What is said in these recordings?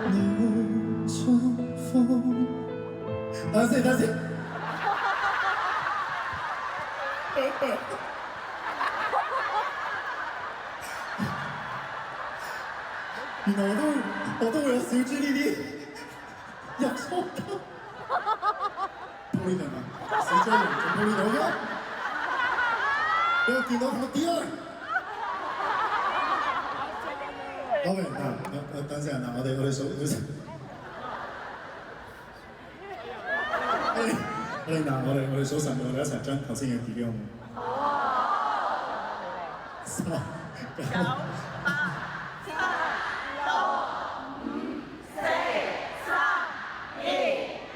노春風等先等先，原來我都會有小豬呢啲入錯級，鋪呢度嘛，小豬唔做鋪呢度嘅，俾我見到我啲啊！OK， 等陣嗱，我哋數數。我哋數10秒，我哋一齊將頭先嘅 delete 好冇？3、9、8、7、6、5、4、3、2、1。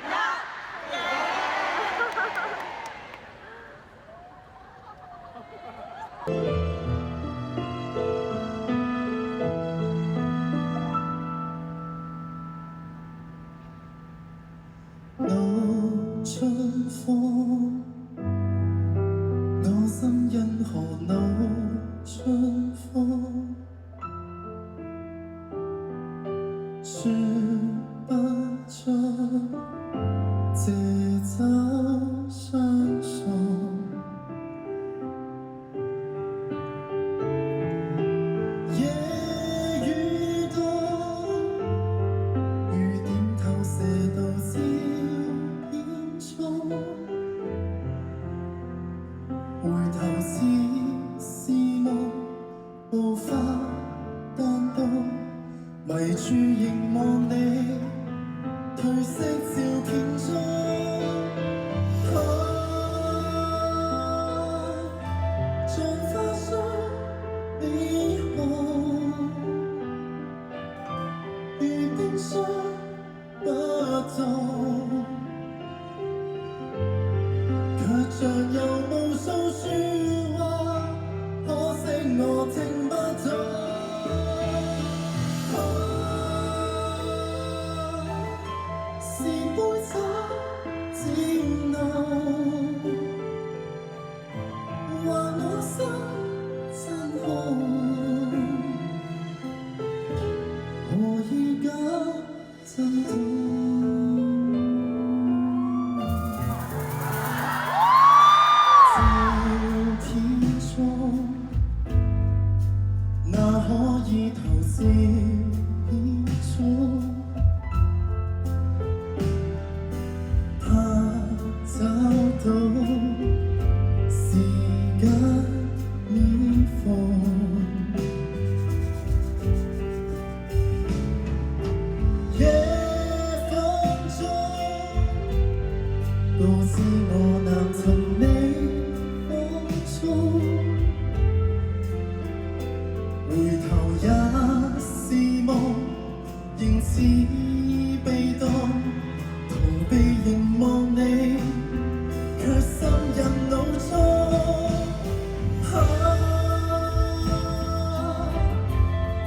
노春風，我心因何노春風？說不出這週相送，夜雨多，雨點透射到枝邊中，回頭似是夢，無法彈動，迷住凝望你褪色照片中，像花霜美紅，如冰霜不動，卻像有無數説話，可惜我聽不懂。是杯酒漸濃，話我心真空，何以假真痛？照片中，哪可以投照片中？找到時間已放，夜風中告知我難尋你放縱，回頭也是夢，仍似被動，逃避凝望你。卻深入腦中，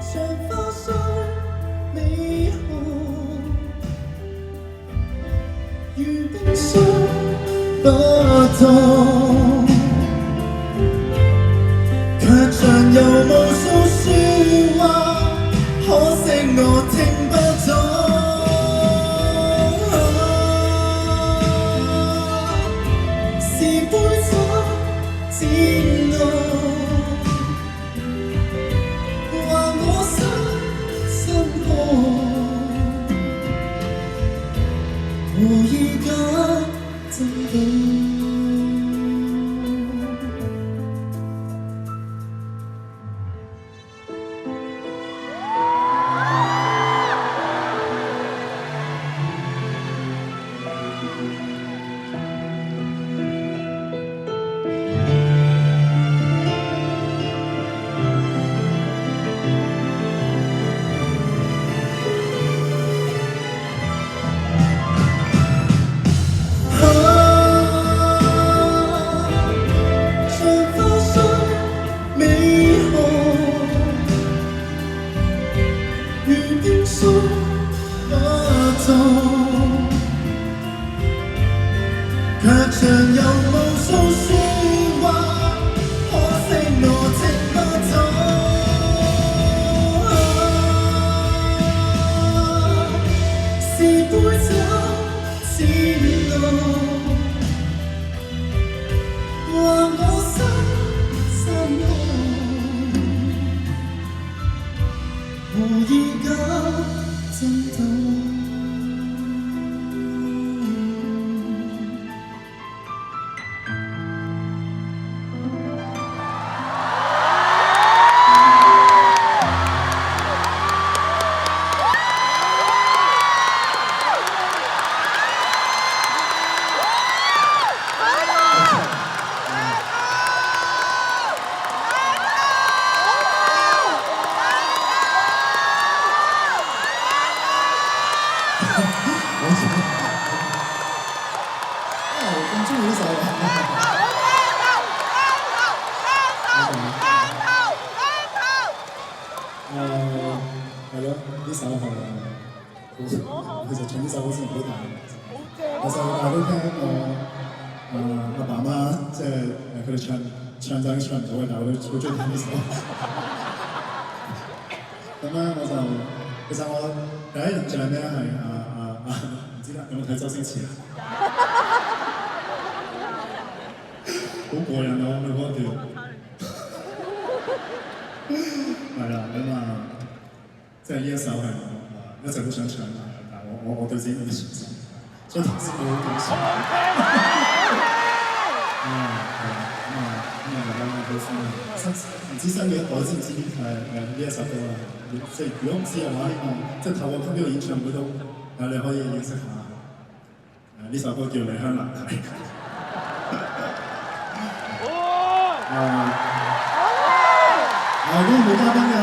像花霜美紅，如冰霜不動，卻像有無數説話，可惜我聽不懂。是杯酒漸濃，話我心空，何以假真動？卻像有無數説話，可惜我聽不懂。杯酒之路，還我心痛，無意間真到。係咯，呢首係其實唱呢首好似唔好大，由細到大都聽我阿爸媽即係佢哋唱就唱唔到嘅，但係我都好中意聽呢首。咁咧其實我第一印象咧係唔知有冇睇周星馳啊？好過癮啊！佢嗰段係啦，即係呢一首係一直都想唱，但係我對自己有啲信心，所以頭先我好緊張。大家好歡迎，唔知新嘅一代知唔知呢一首歌啊？即係如果唔知嘅話，希望即係透過呢個演唱會都你可以認識下。呢首歌叫《離鄉難題》。今日冇嘉賓嘅。